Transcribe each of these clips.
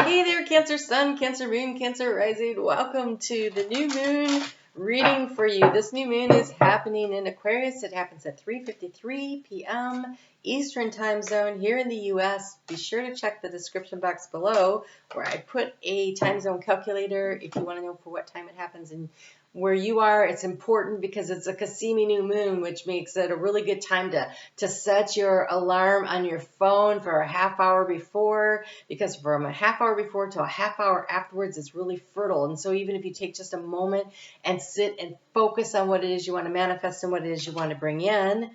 Hey there, Cancer Sun, Cancer Moon, Cancer Rising. Welcome to the new moon reading for you. This new moon is happening in Aquarius. It happens at 3:53 p.m. Eastern Time Zone here in the U.S. Be sure to check the description box below where I put a time zone calculator if you want to know for what time it happens and where you are. It's important because it's a Cassini new moon, which makes it a really good time to set your alarm on your phone for a half hour before, because from a half hour before to a half hour afterwards, it's really fertile. And so even if you take just a moment and sit and focus on what it is you want to manifest and what it is you want to bring in,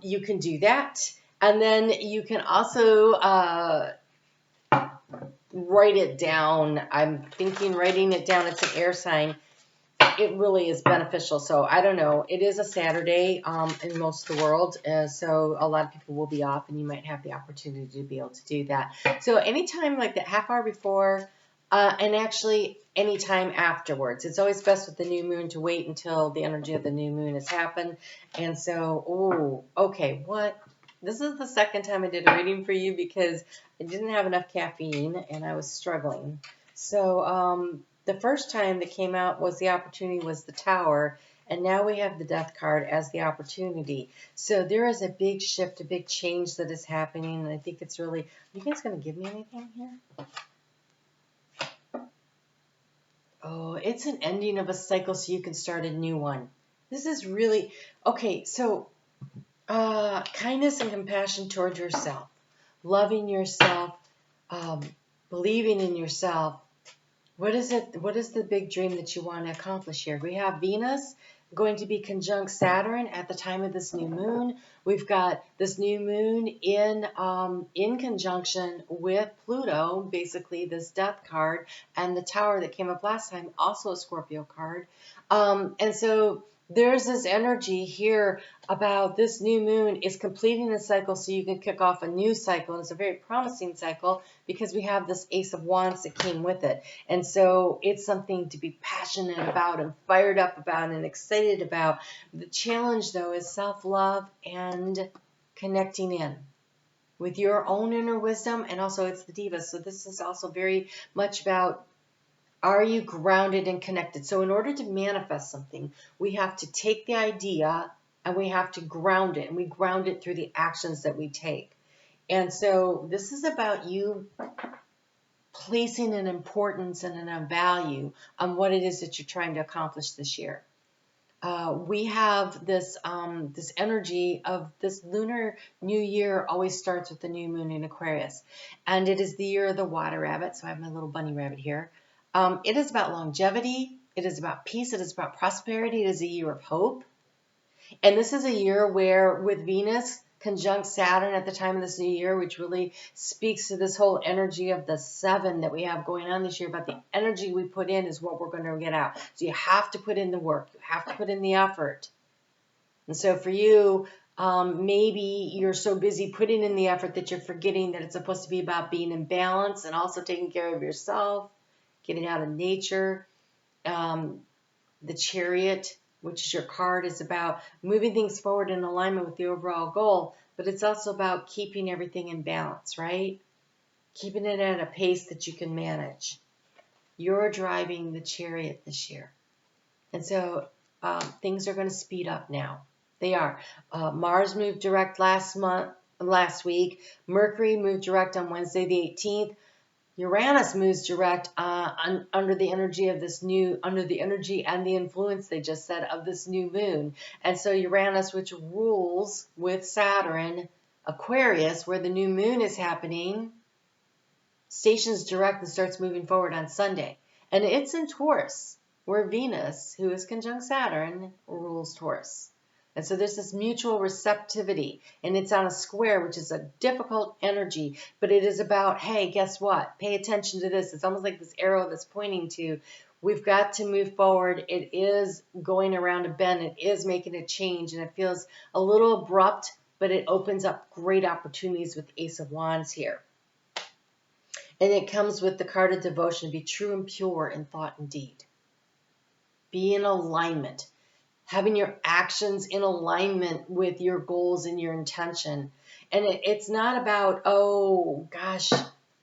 you can do that. And then you can also write it down. I'm thinking writing it down. It's an air sign. It really is beneficial. So I don't know. It is a Saturday in most of the world. So a lot of people will be off and you might have the opportunity to be able to do that. So anytime like that half hour before and actually anytime afterwards. It's always best with the new moon to wait until the energy of the new moon has happened. And so, okay, what? This is the second time I did a reading for you because I didn't have enough caffeine and I was struggling. So, the first time that came out was the opportunity was the Tower, and now we have the Death card as the opportunity. So there is a big shift, a big change that is happening, and I think it's really... Are you guys going to give me anything here? Oh, it's an ending of a cycle so you can start a new one. This is really... Okay, so kindness and compassion toward yourself, loving yourself, believing in yourself. What is it? What is the big dream that you want to accomplish here? We have Venus going to be conjunct Saturn at the time of this new moon. We've got this new moon in conjunction with Pluto, basically this Death card, and the Tower that came up last time, also a Scorpio card. And so there's this energy here about this new moon is completing a cycle so you can kick off a new cycle. And it's a very promising cycle because we have this Ace of Wands that came with it. And so it's something to be passionate about and fired up about and excited about. The challenge, though, is self-love and connecting in with your own inner wisdom. And also it's the Diva. So this is also very much about, are you grounded and connected? So in order to manifest something, we have to take the idea and we have to ground it. And we ground it through the actions that we take. And so this is about you placing an importance and a value on what it is that you're trying to accomplish this year. We have this this energy of this lunar new year always starts with the new moon in Aquarius. And it is the year of the water rabbit. So I have my little bunny rabbit here. It is about longevity. It is about peace. It is about prosperity. It is a year of hope. And this is a year where with Venus conjunct Saturn at the time of this new year, which really speaks to this whole energy of the 7 that we have going on this year, but the energy we put in is what we're going to get out. So you have to put in the work. You have to put in the effort. And so for you, maybe you're so busy putting in the effort that you're forgetting that it's supposed to be about being in balance and also taking care of yourself, getting out in nature. The Chariot, which is your card, is about moving things forward in alignment with the overall goal, but it's also about keeping everything in balance, right? Keeping it at a pace that you can manage. You're driving the Chariot this year. And so things are going to speed up now. They are. Mars moved direct last last week. Mercury moved direct on Wednesday the 18th. Uranus moves direct under the energy of this new, under the energy and the influence, they just said, of this new moon. And so Uranus, which rules with Saturn, Aquarius, where the new moon is happening, stations direct and starts moving forward on Sunday. And it's in Taurus, where Venus, who is conjunct Saturn, rules Taurus. And so there's this mutual receptivity, and it's on a square, which is a difficult energy, but it is about, hey, guess what? Pay attention to this. It's almost like this arrow that's pointing to, we've got to move forward. It is going around a bend. It is making a change, and it feels a little abrupt, but it opens up great opportunities with the Ace of Wands here. And it comes with the card of devotion, be true and pure in thought and deed. Be in alignment. Having your actions in alignment with your goals and your intention. And it's not about, oh, gosh,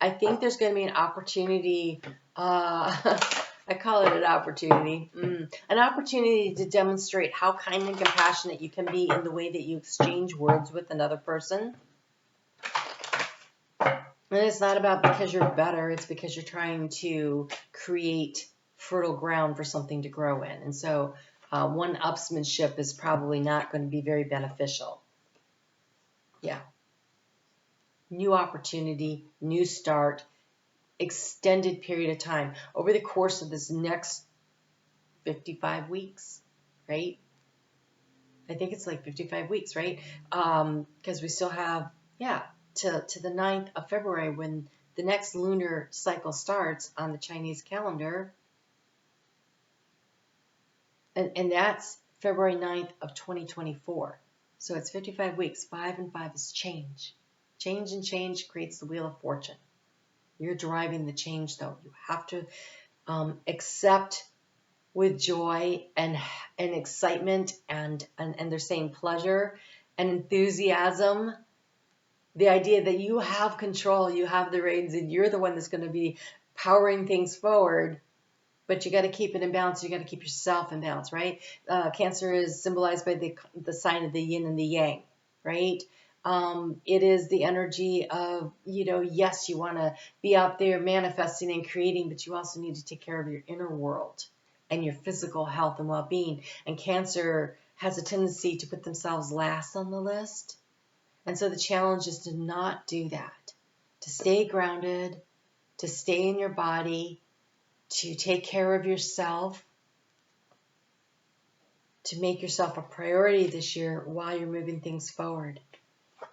I think there's going to be an opportunity. I call it an opportunity. An opportunity to demonstrate how kind and compassionate you can be in the way that you exchange words with another person. And it's not about because you're better, it's because you're trying to create fertile ground for something to grow in. And so one-upsmanship is probably not going to be very beneficial. Yeah. New opportunity, new start, extended period of time over the course of this next 55 weeks, right? I think it's like 55 weeks, right? Because we still have, to the 9th of February when the next lunar cycle starts on the Chinese calendar. And that's February 9th of 2024. So it's 55 weeks. 5 and 5 is change. Change and change creates the wheel of fortune. You're driving the change, though. You have to accept with joy and excitement and they're saying pleasure and enthusiasm. The idea that you have control, you have the reins, and you're the one that's going to be powering things forward. But you got to keep it in balance. You got to keep yourself in balance, right? Cancer is symbolized by the sign of the yin and the yang, right? It is the energy of, yes, you want to be out there manifesting and creating, but you also need to take care of your inner world and your physical health and well-being. And Cancer has a tendency to put themselves last on the list. And so the challenge is to not do that, to stay grounded, to stay in your body, to take care of yourself, to make yourself a priority this year while you're moving things forward.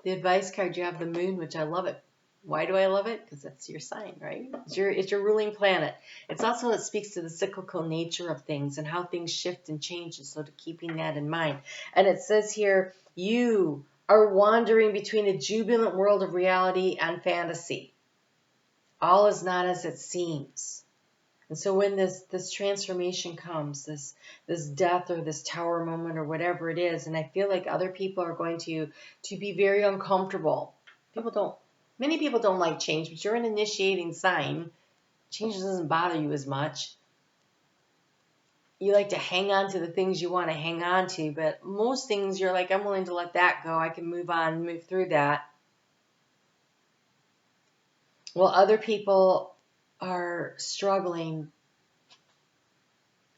The advice card, you have the moon, which I love it. Why do I love it? Because that's your sign, right? It's your ruling planet. It's also, it speaks to the cyclical nature of things and how things shift and change, and so to keeping that in mind. And it says here, you are wandering between a jubilant world of reality and fantasy. All is not as it seems. And so when this transformation comes, this death or this tower moment or whatever it is, and I feel like other people are going to be very uncomfortable. Many people don't like change, but you're an initiating sign. Change doesn't bother you as much. You like to hang on to the things you want to hang on to, but most things you're like, I'm willing to let that go. I can move on, move through that. Well, other people are struggling.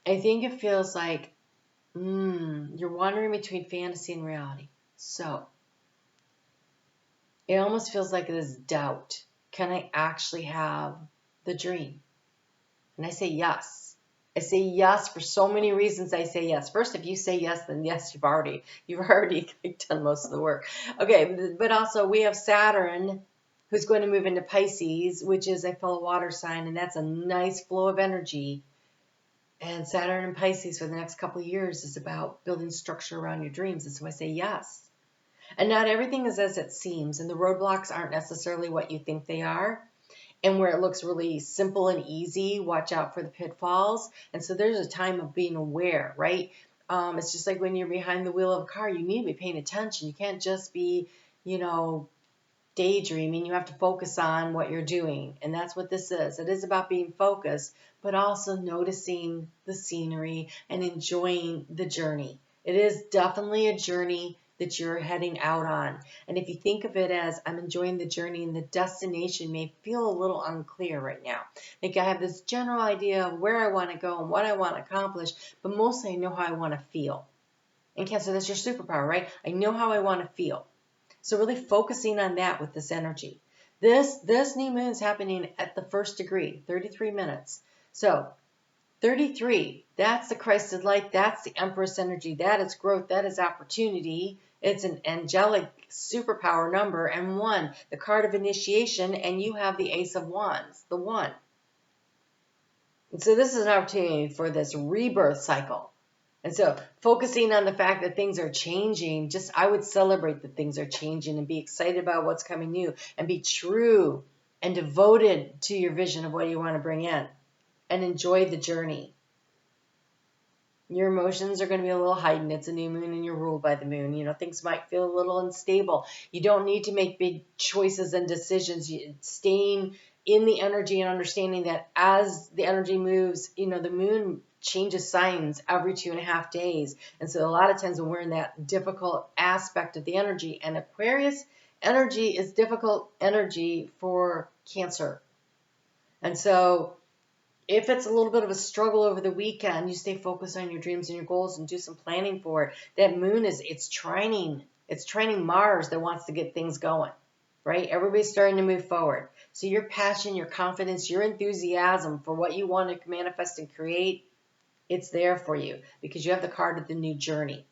I think it feels like you're wandering between fantasy and reality. So it almost feels like this doubt. Can I actually have the dream? And I say yes. I say yes for so many reasons. I say yes. First, if you say yes, then yes, you've already done most of the work. Okay, but also we have Saturn, who's going to move into Pisces, which is a fellow water sign, and that's a nice flow of energy. And Saturn and Pisces for the next couple of years is about building structure around your dreams. And so I say yes. And not everything is as it seems, and the roadblocks aren't necessarily what you think they are. And where it looks really simple and easy, watch out for the pitfalls. And so there's a time of being aware, right? It's just like when you're behind the wheel of a car, you need to be paying attention. You can't just be, daydreaming. You have to focus on what you're doing. And that's what this is. It is about being focused, but also noticing the scenery and enjoying the journey. It is definitely a journey that you're heading out on. And if you think of it as I'm enjoying the journey, and the destination may feel a little unclear right now. Like I have this general idea of where I want to go and what I want to accomplish, but mostly I know how I want to feel. And Cancer, that's your superpower, right? I know how I want to feel. So really focusing on that with this energy. This new moon is happening at the 1st degree, 33 minutes. So 33, that's the Christed light, that's the Empress energy, that is growth, that is opportunity. It's an angelic superpower number, and 1, the card of initiation, and you have the Ace of Wands, the 1. And so this is an opportunity for this rebirth cycle. And so focusing on the fact that things are changing, I would celebrate that things are changing and be excited about what's coming new and be true and devoted to your vision of what you want to bring in and enjoy the journey. Your emotions are going to be a little heightened. It's a new moon and you're ruled by the moon. Things might feel a little unstable. You don't need to make big choices and decisions. Staying in the energy and understanding that as the energy moves, the moon changes signs every 2.5 days. And so a lot of times when we're in that difficult aspect of the energy, and Aquarius energy is difficult energy for Cancer. And so if it's a little bit of a struggle over the weekend, you stay focused on your dreams and your goals and do some planning for it. That moon it's trining Mars that wants to get things going, right? Everybody's starting to move forward. So your passion, your confidence, your enthusiasm for what you want to manifest and create, it's there for you because you have the card of the new journey.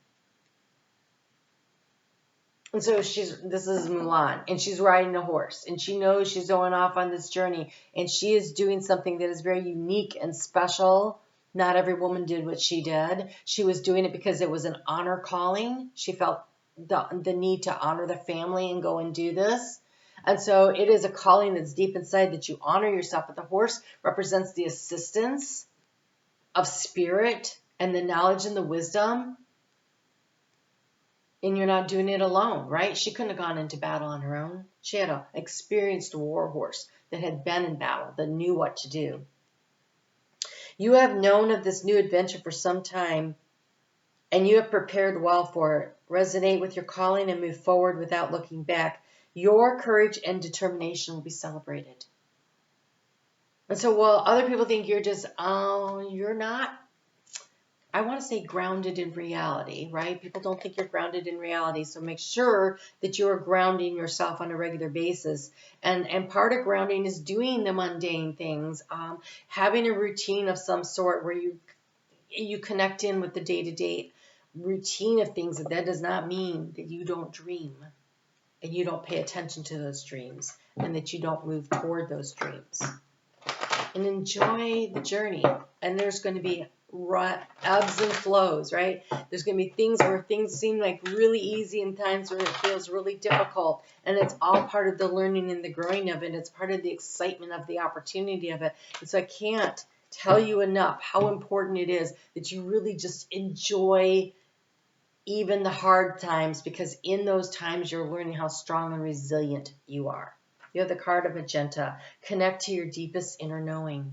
And so this is Mulan, and she's riding a horse, and she knows she's going off on this journey, and she is doing something that is very unique and special. Not every woman did what she did. She was doing it because it was an honor calling. She felt the need to honor the family and go and do this. And so it is a calling that's deep inside that you honor yourself. But the horse represents the assistance of spirit and the knowledge and the wisdom. And you're not doing it alone, right? She couldn't have gone into battle on her own. She had an experienced war horse that had been in battle, that knew what to do. You have known of this new adventure for some time, and you have prepared well for it. Resonate with your calling and move forward without looking back. Your courage and determination will be celebrated. And so while other people think you're just, you're not, I want to say grounded in reality, right? People don't think you're grounded in reality. So make sure that you're grounding yourself on a regular basis. And part of grounding is doing the mundane things, having a routine of some sort where you connect in with the day-to-day routine of things. That does not mean that you don't dream and you don't pay attention to those dreams and that you don't move toward those dreams. And enjoy the journey. And there's going to be ebbs and flows, right? There's going to be things where things seem like really easy and times where it feels really difficult. And it's all part of the learning and the growing of it. It's part of the excitement of the opportunity of it. And so I can't tell you enough how important it is that you really just enjoy even the hard times, because in those times you're learning how strong and resilient you are. You have the card of Magenta. Connect to your deepest inner knowing.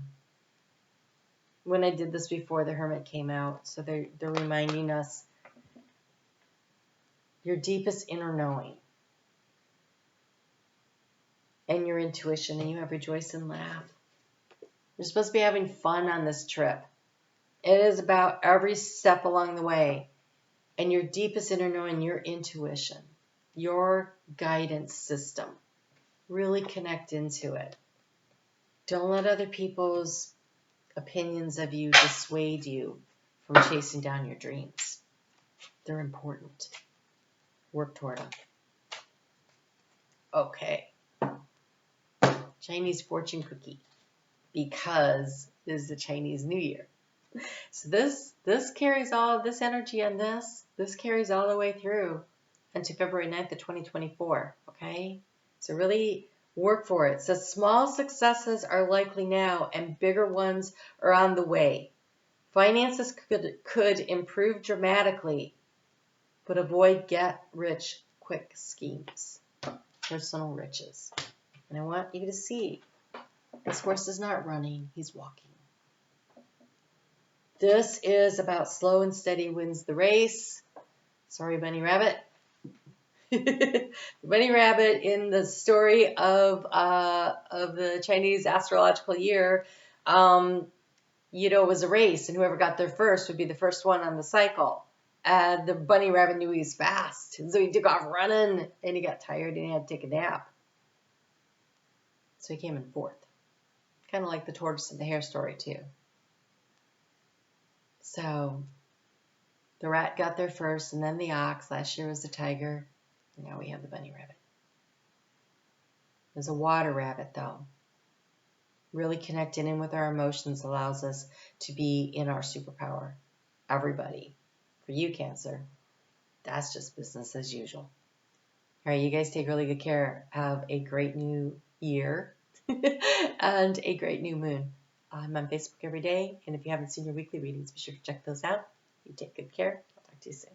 When I did this before, the Hermit came out. So they're reminding us your deepest inner knowing and your intuition, and you have rejoice and laugh. You're supposed to be having fun on this trip. It is about every step along the way and your deepest inner knowing, your intuition, your guidance system. Really connect into it. Don't let other people's opinions of you dissuade you from chasing down your dreams. They're important. Work toward them. Okay. Chinese fortune cookie, because this is the Chinese New Year. So this carries all this energy on this. This carries all the way through until February 9th of 2024. Okay? So really work for it. So small successes are likely now and bigger ones are on the way. Finances could improve dramatically, but avoid get-rich-quick schemes. Personal riches. And I want you to see, this horse is not running, he's walking. This is about slow and steady wins the race. Sorry, Bunny Rabbit. Bunny Rabbit in the story of the Chinese astrological year, it was a race, and whoever got there first would be the first one on the cycle. The Bunny Rabbit knew he was fast, and so he took off running, and he got tired, and he had to take a nap. So he came in fourth. Kind of like the tortoise and the hare story, too. So the rat got there first, and then the ox. Last year was the tiger. And now we have the bunny rabbit. There's a water rabbit, though. Really connecting in with our emotions allows us to be in our superpower. Everybody. For you, Cancer, that's just business as usual. All right, you guys take really good care. Have a great new year and a great new moon. I'm on Facebook every day, and if you haven't seen your weekly readings, be sure to check those out. You take good care. I'll talk to you soon.